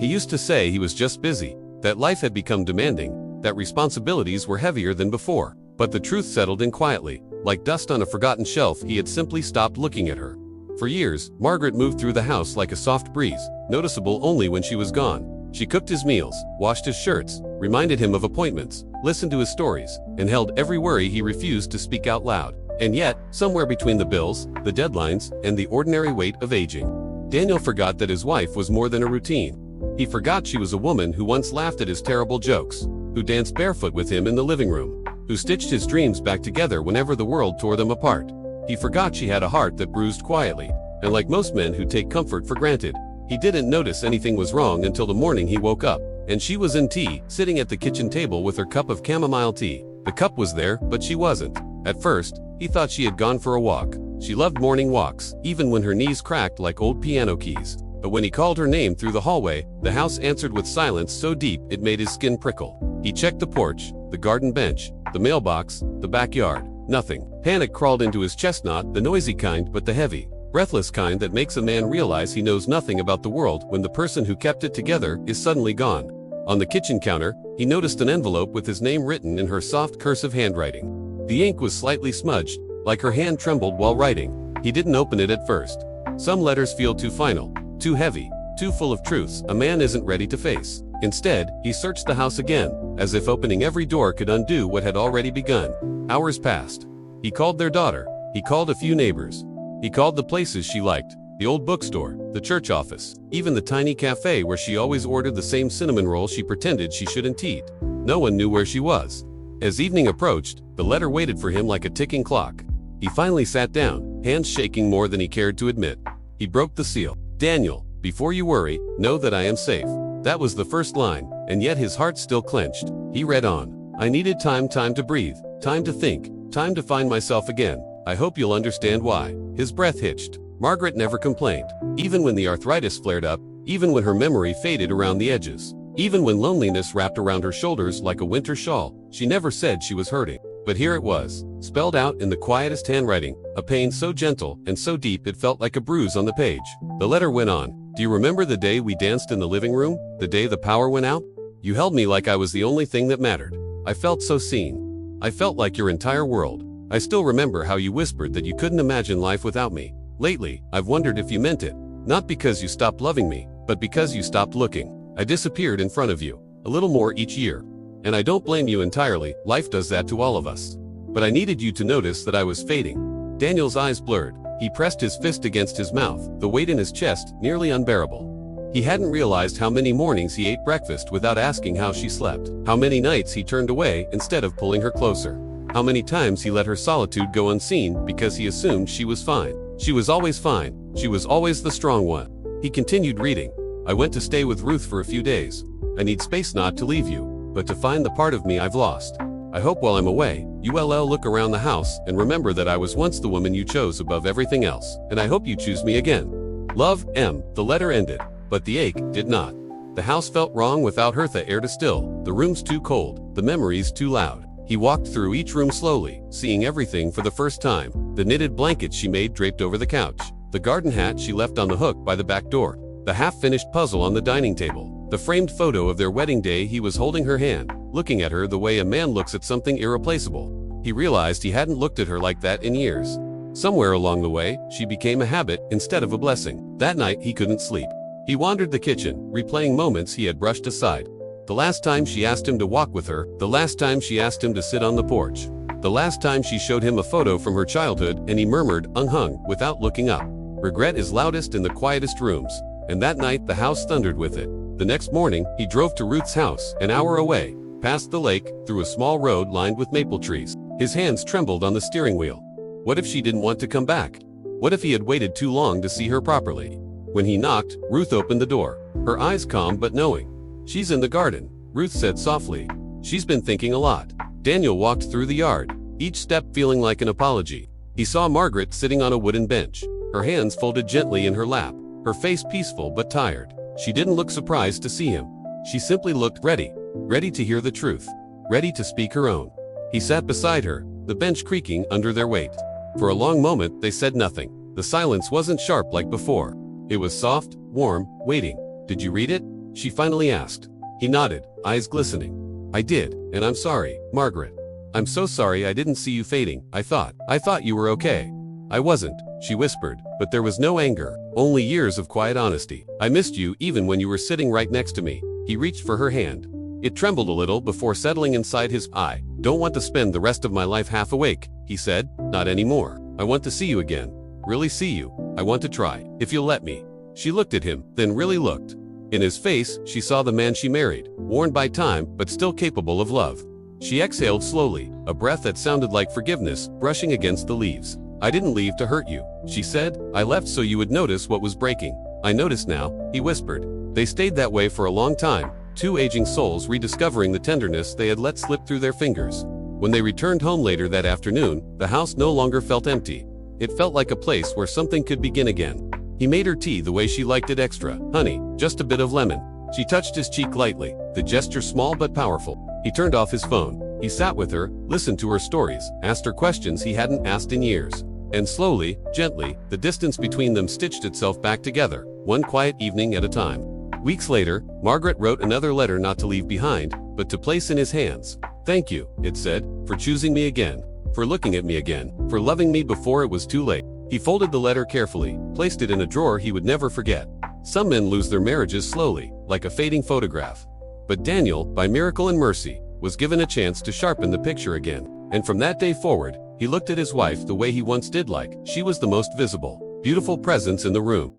He used to say he was just busy, that life had become demanding, that responsibilities were heavier than before. But the truth settled in quietly. Like dust on a forgotten shelf, he had simply stopped looking at her. For years, Margaret moved through the house like a soft breeze, noticeable only when she was gone. She cooked his meals, washed his shirts, reminded him of appointments, listened to his stories, and held every worry he refused to speak out loud. And yet, somewhere between the bills, the deadlines, and the ordinary weight of aging, Daniel forgot that his wife was more than a routine. He forgot she was a woman who once laughed at his terrible jokes, who danced barefoot with him in the living room, who stitched his dreams back together whenever the world tore them apart. He forgot she had a heart that bruised quietly, and like most men who take comfort for granted, he didn't notice anything was wrong until the morning he woke up, and she was in tea, sitting at the kitchen table with her cup of chamomile tea. The cup was there, but she wasn't. At first, he thought she had gone for a walk. She loved morning walks, even when her knees cracked like old piano keys. But when he called her name through the hallway, the house answered with silence so deep it made his skin prickle. He checked the porch, the garden bench, the mailbox, the backyard. Nothing. Panic crawled into his chest, not the noisy kind but the heavy, breathless kind that makes a man realize he knows nothing about the world when the person who kept it together is suddenly gone. On the kitchen counter, he noticed an envelope with his name written in her soft cursive handwriting. The ink was slightly smudged, like her hand trembled while writing. He didn't open it at first. Some letters feel too final, too heavy, too full of truths a man isn't ready to face. Instead, he searched the house again, as if opening every door could undo what had already begun. Hours passed. He called their daughter. He called a few neighbors. He called the places she liked, the old bookstore, the church office, even the tiny cafe where she always ordered the same cinnamon roll she pretended she shouldn't eat. No one knew where she was. As evening approached, the letter waited for him like a ticking clock. He finally sat down, hands shaking more than he cared to admit. He broke the seal. "Daniel, before you worry, know that I am safe." That was the first line, and yet his heart still clenched. He read on. "I needed time to breathe, time to think, time to find myself again. I hope you'll understand why." His breath hitched. Margaret never complained, even when the arthritis flared up, even when her memory faded around the edges, even when loneliness wrapped around her shoulders like a winter shawl. She never said she was hurting. But here it was, spelled out in the quietest handwriting, a pain so gentle and so deep it felt like a bruise on the page. The letter went on. "Do you remember the day we danced in the living room? The day the power went out? You held me like I was the only thing that mattered. I felt so seen. I felt like your entire world. I still remember how you whispered that you couldn't imagine life without me. Lately, I've wondered if you meant it. Not because you stopped loving me, but because you stopped looking. I disappeared in front of you, a little more each year. And I don't blame you entirely, life does that to all of us. But I needed you to notice that I was fading." Daniel's eyes blurred. He pressed his fist against his mouth, the weight in his chest nearly unbearable. He hadn't realized how many mornings he ate breakfast without asking how she slept, how many nights he turned away instead of pulling her closer, how many times he let her solitude go unseen because he assumed she was fine. She was always fine. She was always the strong one. He continued reading. "I went to stay with Ruth for a few days. I need space not to leave you, but to find the part of me I've lost. I hope while I'm away, you'll look around the house and remember that I was once the woman you chose above everything else, and I hope you choose me again. Love, M." The letter ended, but the ache did not. The house felt wrong without her, the air too still, the rooms too cold, the memories too loud. He walked through each room slowly, seeing everything for the first time. The knitted blankets she made draped over the couch, the garden hat she left on the hook by the back door, the half-finished puzzle on the dining table, the framed photo of their wedding day. He was holding her hand, looking at her the way a man looks at something irreplaceable. He realized he hadn't looked at her like that in years. Somewhere along the way, she became a habit instead of a blessing. That night he couldn't sleep. He wandered the kitchen, replaying moments he had brushed aside. The last time she asked him to walk with her, the last time she asked him to sit on the porch, the last time she showed him a photo from her childhood and he murmured, "Unhung," without looking up. Regret is loudest in the quietest rooms, and that night the house thundered with it. The next morning, he drove to Ruth's house, an hour away, past the lake, through a small road lined with maple trees. His hands trembled on the steering wheel. What if she didn't want to come back? What if he had waited too long to see her properly? When he knocked, Ruth opened the door, her eyes calm but knowing. "She's in the garden," Ruth said softly. "She's been thinking a lot." Daniel walked through the yard, each step feeling like an apology. He saw Margaret sitting on a wooden bench, her hands folded gently in her lap, her face peaceful but tired. She didn't look surprised to see him. She simply looked ready, ready to hear the truth, ready to speak her own. He sat beside her, the bench creaking under their weight. For a long moment they said nothing. The silence wasn't sharp like before. It was soft, warm, waiting. "Did you read it?" she finally asked. He nodded, eyes glistening. I did, and I'm sorry, Margaret. I'm so sorry I didn't see you fading. I thought you were okay. I wasn't, she whispered, but there was no anger, only years of quiet honesty. I missed you even when you were sitting right next to me. He reached for her hand. It trembled a little before settling inside his. I don't want to spend the rest of my life half awake, he said. Not anymore. I want to see you again. Really see you. I want to try, if you'll let me. She looked at him, then really looked. In his face, she saw the man she married, worn by time, but still capable of love. She exhaled slowly, a breath that sounded like forgiveness, brushing against the leaves. I didn't leave to hurt you, she said. I left so you would notice what was breaking. I notice now, he whispered. They stayed that way for a long time, two aging souls rediscovering the tenderness they had let slip through their fingers. When they returned home later that afternoon, the house no longer felt empty. It felt like a place where something could begin again. He made her tea the way she liked it, extra honey, just a bit of lemon. She touched his cheek lightly, the gesture small but powerful. He turned off his phone. He sat with her, listened to her stories, asked her questions he hadn't asked in years. And slowly, gently, the distance between them stitched itself back together, one quiet evening at a time. Weeks later, Margaret wrote another letter, not to leave behind, but to place in his hands. Thank you, it said, for choosing me again, for looking at me again, for loving me before it was too late. He folded the letter carefully, placed it in a drawer he would never forget. Some men lose their marriages slowly, like a fading photograph. But Daniel, by miracle and mercy, was given a chance to sharpen the picture again. And from that day forward, he looked at his wife the way he once did, like she was the most visible, beautiful presence in the room.